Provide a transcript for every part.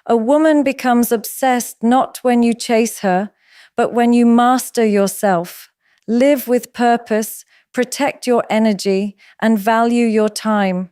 A woman becomes obsessed not when you chase her, but when you master yourself, live with purpose, protect your energy, and value your time.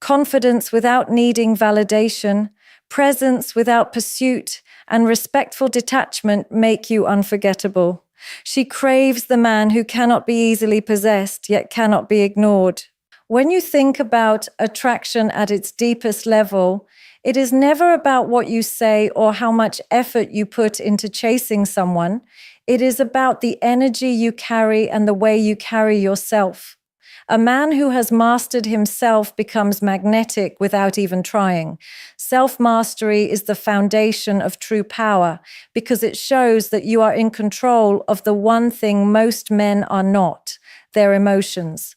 Confidence without needing validation, presence without pursuit, and respectful detachment make you unforgettable. She craves the man who cannot be easily possessed, yet cannot be ignored. When you think about attraction at its deepest level, it is never about what you say or how much effort you put into chasing someone. It is about the energy you carry and the way you carry yourself. A man who has mastered himself becomes magnetic without even trying. Self-mastery is the foundation of true power because it shows that you are in control of the one thing most men are not, their emotions.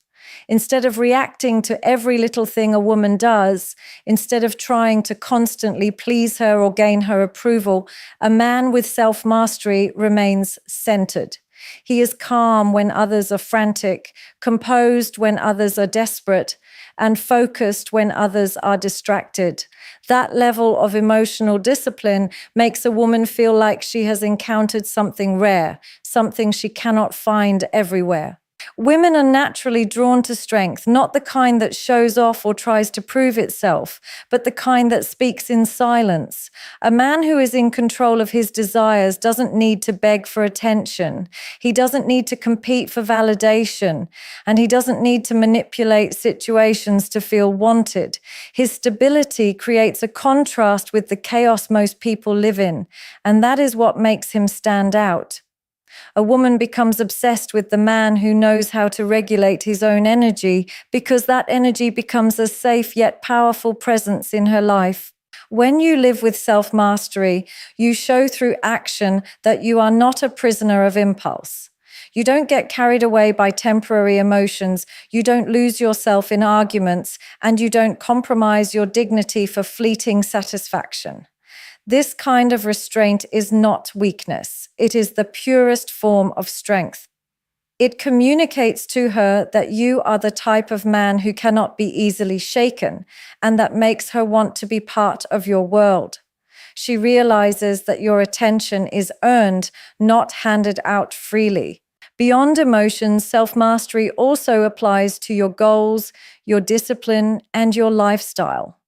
Instead of reacting to every little thing a woman does, instead of trying to constantly please her or gain her approval, a man with self-mastery remains centered. He is calm when others are frantic, composed when others are desperate, and focused when others are distracted. That level of emotional discipline makes a woman feel like she has encountered something rare, something she cannot find everywhere. Women are naturally drawn to strength, not the kind that shows off or tries to prove itself, but the kind that speaks in silence. A man who is in control of his desires doesn't need to beg for attention. He doesn't need to compete for validation, and he doesn't need to manipulate situations to feel wanted. His stability creates a contrast with the chaos most people live in, and that is what makes him stand out. A woman becomes obsessed with the man who knows how to regulate his own energy because that energy becomes a safe yet powerful presence in her life. When you live with self-mastery, you show through action that you are not a prisoner of impulse. You don't get carried away by temporary emotions, you don't lose yourself in arguments, and you don't compromise your dignity for fleeting satisfaction. This kind of restraint is not weakness. It is the purest form of strength. It communicates to her that you are the type of man who cannot be easily shaken, and that makes her want to be part of your world. She realizes that your attention is earned, not handed out freely. Beyond emotions, self-mastery also applies to your goals, your discipline, and your lifestyle.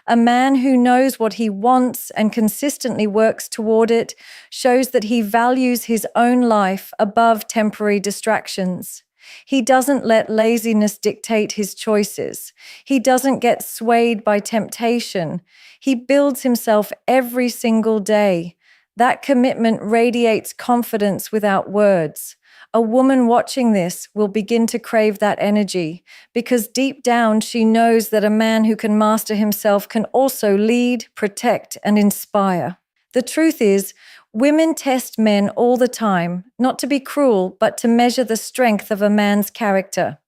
A man who knows what he wants and consistently works toward it shows that he values his own life above temporary distractions. He doesn't let laziness dictate his choices. He doesn't get swayed by temptation. He builds himself every single day. That commitment radiates confidence without words. A woman watching this will begin to crave that energy because deep down she knows that a man who can master himself can also lead, protect, and inspire. The truth is, women test men all the time, not to be cruel, but to measure the strength of a man's character.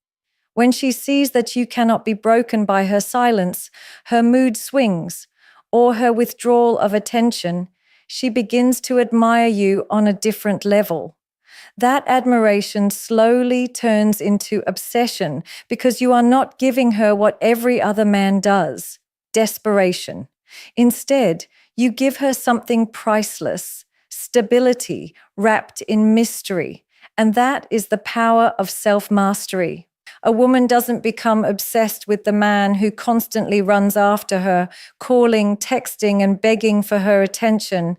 When she sees that you cannot be broken by her silence, her mood swings, or her withdrawal of attention, she begins to admire you on a different level. That admiration slowly turns into obsession because you are not giving her what every other man does, desperation. Instead, you give her something priceless, stability wrapped in mystery, and that is the power of self-mastery. A woman doesn't become obsessed with the man who constantly runs after her, calling, texting, and begging for her attention.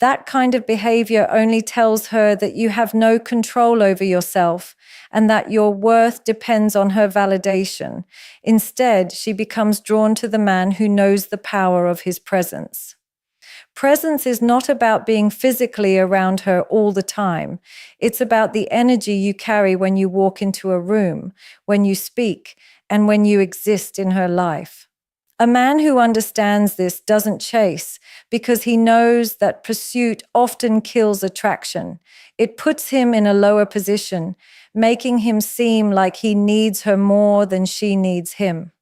That kind of behavior only tells her that you have no control over yourself and that your worth depends on her validation. Instead, she becomes drawn to the man who knows the power of his presence. Presence is not about being physically around her all the time. It's about the energy you carry when you walk into a room, when you speak, and when you exist in her life. A man who understands this doesn't chase because he knows that pursuit often kills attraction. It puts him in a lower position, making him seem like he needs her more than she needs him.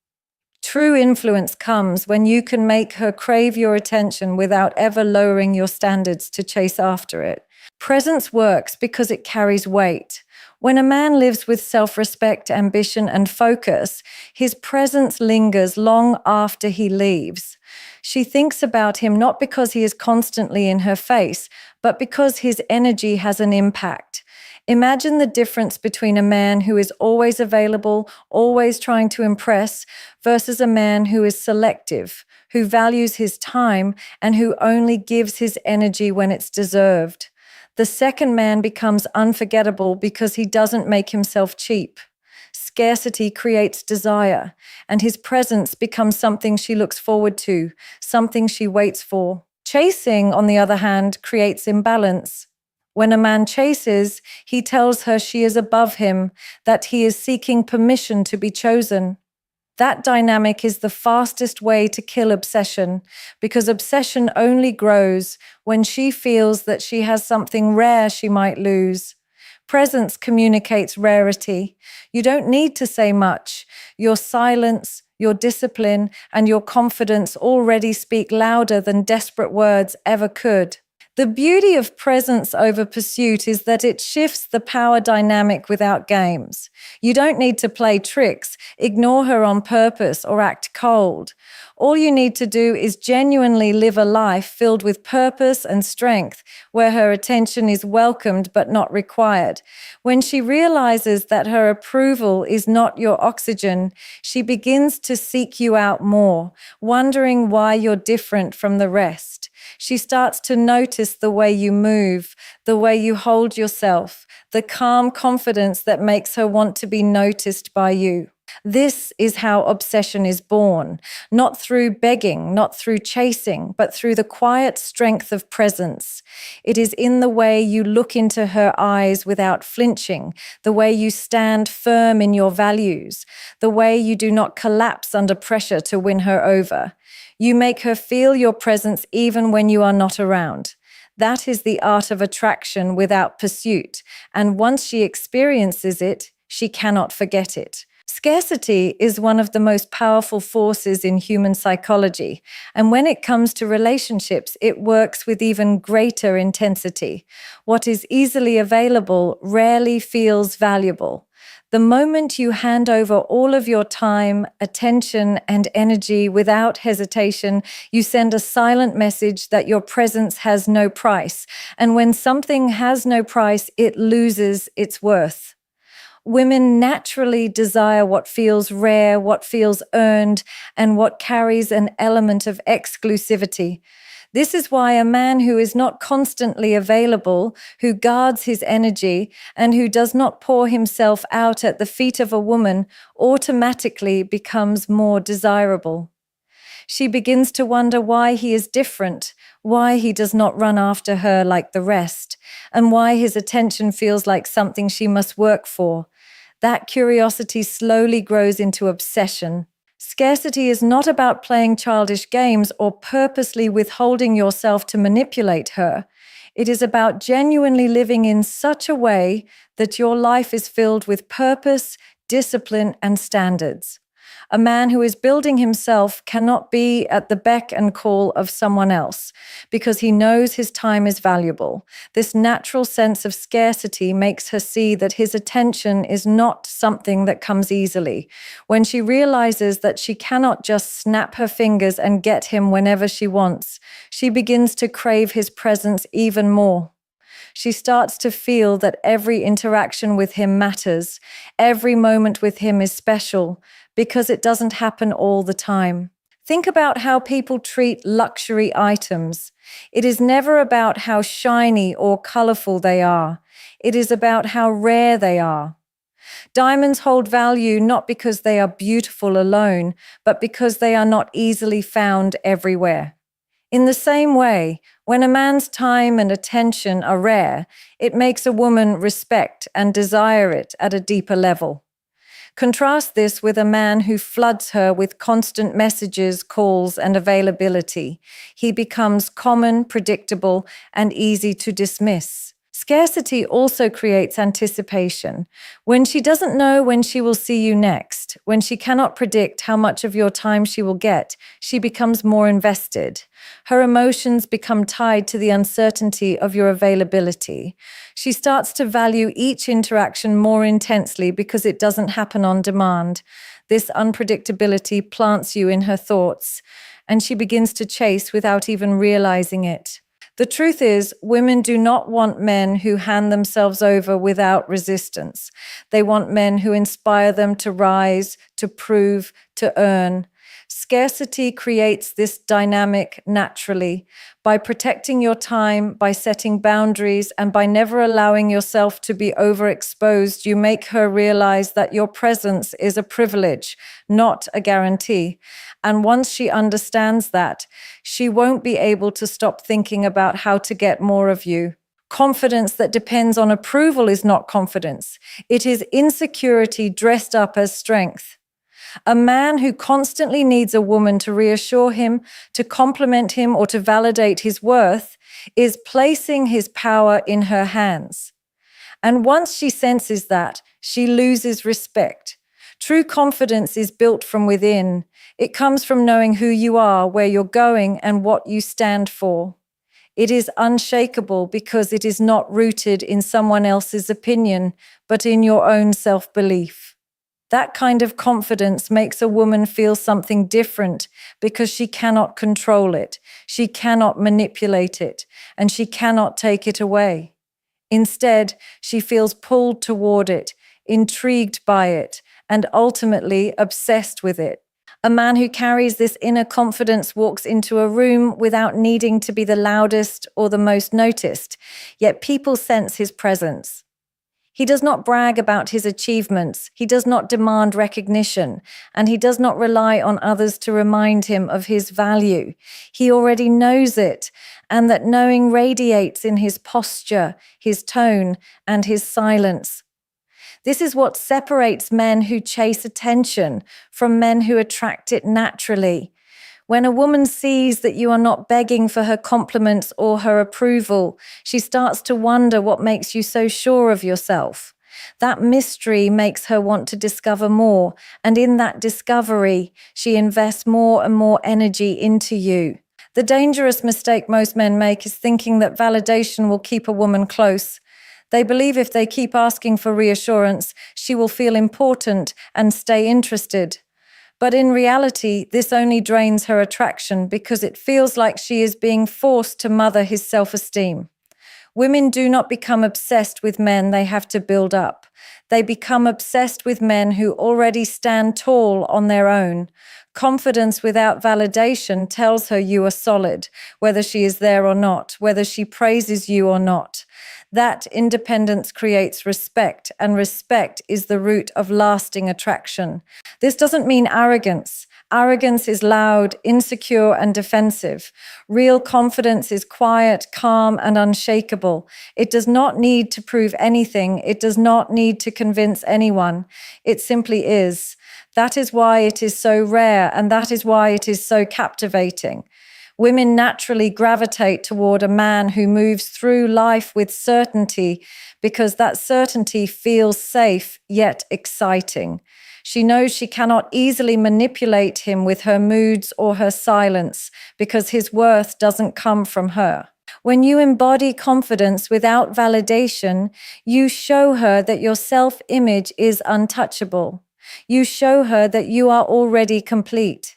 True influence comes when you can make her crave your attention without ever lowering your standards to chase after it. Presence works because it carries weight. When a man lives with self-respect, ambition, and focus, his presence lingers long after he leaves. She thinks about him not because he is constantly in her face, but because his energy has an impact. Imagine the difference between a man who is always available, always trying to impress, versus a man who is selective, who values his time, and who only gives his energy when it's deserved. The second man becomes unforgettable because he doesn't make himself cheap. Scarcity creates desire, and his presence becomes something she looks forward to, something she waits for. Chasing, on the other hand, creates imbalance. When a man chases, he tells her she is above him, that he is seeking permission to be chosen. That dynamic is the fastest way to kill obsession, because obsession only grows when she feels that she has something rare she might lose. Presence communicates rarity. You don't need to say much. Your silence, your discipline, and your confidence already speak louder than desperate words ever could. The beauty of presence over pursuit is that it shifts the power dynamic without games. You don't need to play tricks, ignore her on purpose, or act cold. All you need to do is genuinely live a life filled with purpose and strength, where her attention is welcomed but not required. When she realizes that her approval is not your oxygen, she begins to seek you out more, wondering why you're different from the rest. She starts to notice the way you move, the way you hold yourself, the calm confidence that makes her want to be noticed by you. This is how obsession is born, not through begging, not through chasing, but through the quiet strength of presence. It is in the way you look into her eyes without flinching, the way you stand firm in your values, the way you do not collapse under pressure to win her over. You make her feel your presence even when you are not around. That is the art of attraction without pursuit, and once she experiences it, she cannot forget it. Scarcity is one of the most powerful forces in human psychology, and when it comes to relationships, it works with even greater intensity. What is easily available rarely feels valuable. The moment you hand over all of your time, attention, and energy without hesitation, you send a silent message that your presence has no price. And when something has no price, it loses its worth. Women naturally desire what feels rare, what feels earned, and what carries an element of exclusivity. This is why a man who is not constantly available, who guards his energy, and who does not pour himself out at the feet of a woman automatically becomes more desirable. She begins to wonder why he is different, why he does not run after her like the rest, and why his attention feels like something she must work for. That curiosity slowly grows into obsession. Scarcity is not about playing childish games or purposely withholding yourself to manipulate her. It is about genuinely living in such a way that your life is filled with purpose, discipline, and standards. A man who is building himself cannot be at the beck and call of someone else because he knows his time is valuable. This natural sense of scarcity makes her see that his attention is not something that comes easily. When she realizes that she cannot just snap her fingers and get him whenever she wants, she begins to crave his presence even more. She starts to feel that every interaction with him matters, every moment with him is special, because it doesn't happen all the time. Think about how people treat luxury items. It is never about how shiny or colorful they are. It is about how rare they are. Diamonds hold value not because they are beautiful alone, but because they are not easily found everywhere. In the same way, when a man's time and attention are rare, it makes a woman respect and desire it at a deeper level. Contrast this with a man who floods her with constant messages, calls, and availability. He becomes common, predictable, and easy to dismiss. Scarcity also creates anticipation. When she doesn't know when she will see you next, when she cannot predict how much of your time she will get, she becomes more invested. Her emotions become tied to the uncertainty of your availability. She starts to value each interaction more intensely because it doesn't happen on demand. This unpredictability plants you in her thoughts, and she begins to chase without even realizing it. The truth is, women do not want men who hand themselves over without resistance. They want men who inspire them to rise, to prove, to earn. Scarcity creates this dynamic naturally. By protecting your time, by setting boundaries, and by never allowing yourself to be overexposed, you make her realize that your presence is a privilege, not a guarantee. And once she understands that, she won't be able to stop thinking about how to get more of you. Confidence that depends on approval is not confidence. It is insecurity dressed up as strength. A man who constantly needs a woman to reassure him, to compliment him, or to validate his worth is placing his power in her hands. And once she senses that, she loses respect. True confidence is built from within. It comes from knowing who you are, where you're going, and what you stand for. It is unshakable because it is not rooted in someone else's opinion, but in your own self-belief. That kind of confidence makes a woman feel something different because she cannot control it, she cannot manipulate it, and she cannot take it away. Instead, she feels pulled toward it, intrigued by it, and ultimately obsessed with it. A man who carries this inner confidence walks into a room without needing to be the loudest or the most noticed, yet people sense his presence. He does not brag about his achievements, he does not demand recognition, and he does not rely on others to remind him of his value. He already knows it, and that knowing radiates in his posture, his tone, and his silence. This is what separates men who chase attention from men who attract it naturally. When a woman sees that you are not begging for her compliments or her approval, she starts to wonder what makes you so sure of yourself. That mystery makes her want to discover more, and in that discovery, she invests more and more energy into you. The dangerous mistake most men make is thinking that validation will keep a woman close. They believe if they keep asking for reassurance, she will feel important and stay interested. But in reality, this only drains her attraction because it feels like she is being forced to mother his self-esteem. Women do not become obsessed with men they have to build up. They become obsessed with men who already stand tall on their own. Confidence without validation tells her you are solid, whether she is there or not, whether she praises you or not. That independence creates respect, and respect is the root of lasting attraction. This doesn't mean arrogance. Arrogance is loud, insecure, and defensive. Real confidence is quiet, calm, and unshakable. It does not need to prove anything. It does not need to convince anyone. It simply is. That is why it is so rare, and that is why it is so captivating. Women naturally gravitate toward a man who moves through life with certainty because that certainty feels safe yet exciting. She knows she cannot easily manipulate him with her moods or her silence because his worth doesn't come from her. When you embody confidence without validation, you show her that your self-image is untouchable. You show her that you are already complete.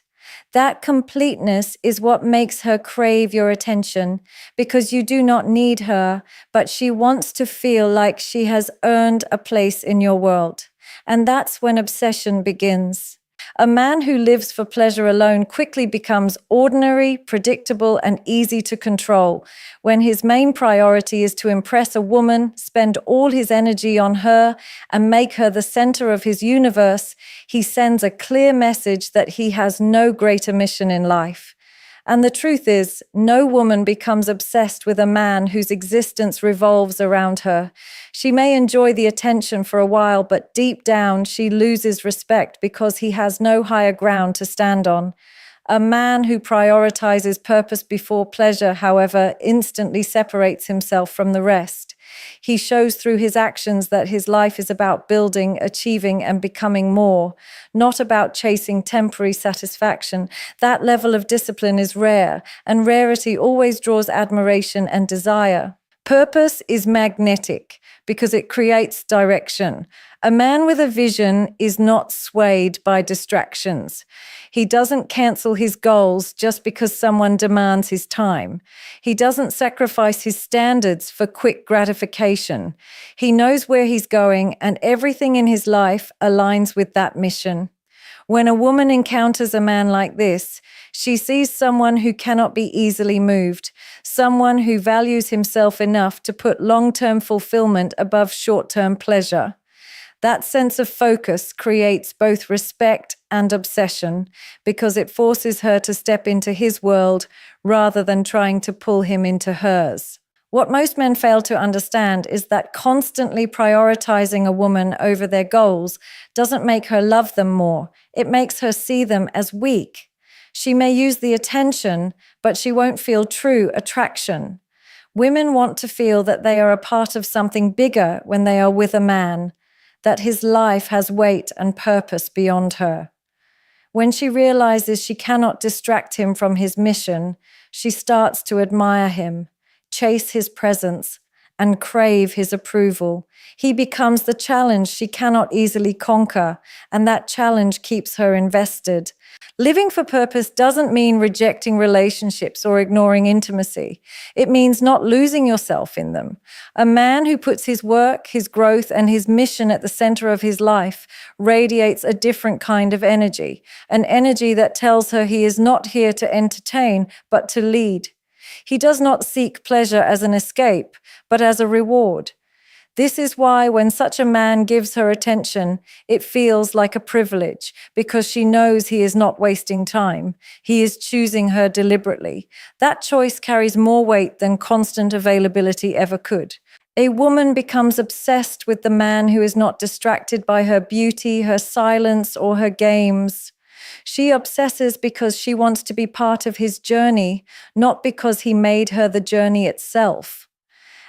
That completeness is what makes her crave your attention because you do not need her, but she wants to feel like she has earned a place in your world. And that's when obsession begins. A man who lives for pleasure alone quickly becomes ordinary, predictable, and easy to control. When his main priority is to impress a woman, spend all his energy on her, and make her the center of his universe, he sends a clear message that he has no greater mission in life. And the truth is, no woman becomes obsessed with a man whose existence revolves around her. She may enjoy the attention for a while, but deep down she loses respect because he has no higher ground to stand on. A man who prioritizes purpose before pleasure, however, instantly separates himself from the rest. He shows through his actions that his life is about building, achieving, and becoming more, not about chasing temporary satisfaction. That level of discipline is rare, and rarity always draws admiration and desire. Purpose is magnetic because it creates direction. A man with a vision is not swayed by distractions. He doesn't cancel his goals just because someone demands his time. He doesn't sacrifice his standards for quick gratification. He knows where he's going, and everything in his life aligns with that mission. When a woman encounters a man like this, she sees someone who cannot be easily moved, someone who values himself enough to put long-term fulfillment above short-term pleasure. That sense of focus creates both respect and obsession because it forces her to step into his world rather than trying to pull him into hers. What most men fail to understand is that constantly prioritizing a woman over their goals doesn't make her love them more. It makes her see them as weak. She may use the attention, but she won't feel true attraction. Women want to feel that they are a part of something bigger when they are with a man, that his life has weight and purpose beyond her. When she realizes she cannot distract him from his mission, she starts to admire him, chase his presence, and crave his approval. He becomes the challenge she cannot easily conquer, and that challenge keeps her invested. Living for purpose doesn't mean rejecting relationships or ignoring intimacy. It means not losing yourself in them. A man who puts his work, his growth, and his mission at the center of his life radiates a different kind of energy, an energy that tells her he is not here to entertain, but to lead. He does not seek pleasure as an escape, but as a reward. This is why when such a man gives her attention, it feels like a privilege, because she knows he is not wasting time. He is choosing her deliberately. That choice carries more weight than constant availability ever could. A woman becomes obsessed with the man who is not distracted by her beauty, her silence, or her games. She obsesses because she wants to be part of his journey, not because he made her the journey itself.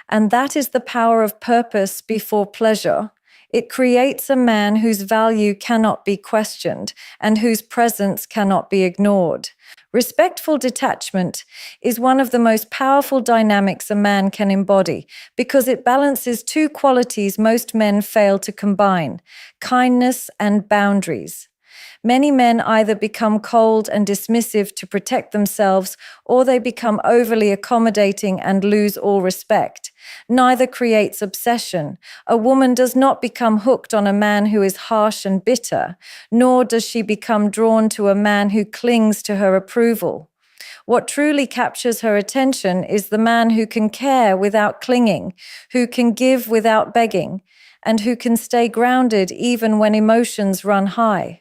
And that is the power of purpose before pleasure. It creates a man whose value cannot be questioned and whose presence cannot be ignored. Respectful detachment is one of the most powerful dynamics a man can embody because it balances two qualities most men fail to combine: kindness and boundaries. Many men either become cold and dismissive to protect themselves, or they become overly accommodating and lose all respect. Neither creates obsession. A woman does not become hooked on a man who is harsh and bitter, nor does she become drawn to a man who clings to her approval. What truly captures her attention is the man who can care without clinging, who can give without begging, and who can stay grounded even when emotions run high.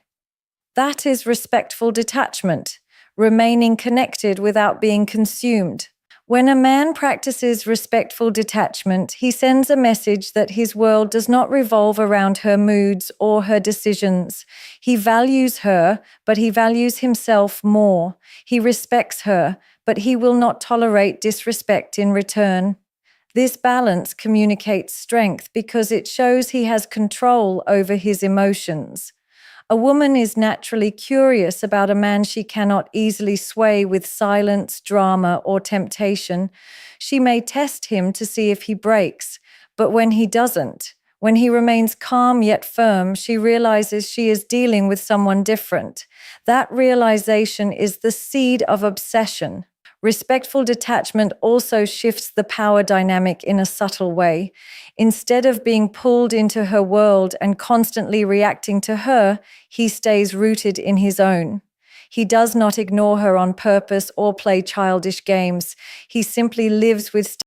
That is respectful detachment, remaining connected without being consumed. When a man practices respectful detachment, he sends a message that his world does not revolve around her moods or her decisions. He values her, but he values himself more. He respects her, but he will not tolerate disrespect in return. This balance communicates strength because it shows he has control over his emotions. A woman is naturally curious about a man she cannot easily sway with silence, drama, or temptation. She may test him to see if he breaks, but when he doesn't, when he remains calm yet firm, she realizes she is dealing with someone different. That realization is the seed of obsession. Respectful detachment also shifts the power dynamic in a subtle way. Instead of being pulled into her world and constantly reacting to her, he stays rooted in his own. He does not ignore her on purpose or play childish games. He simply lives with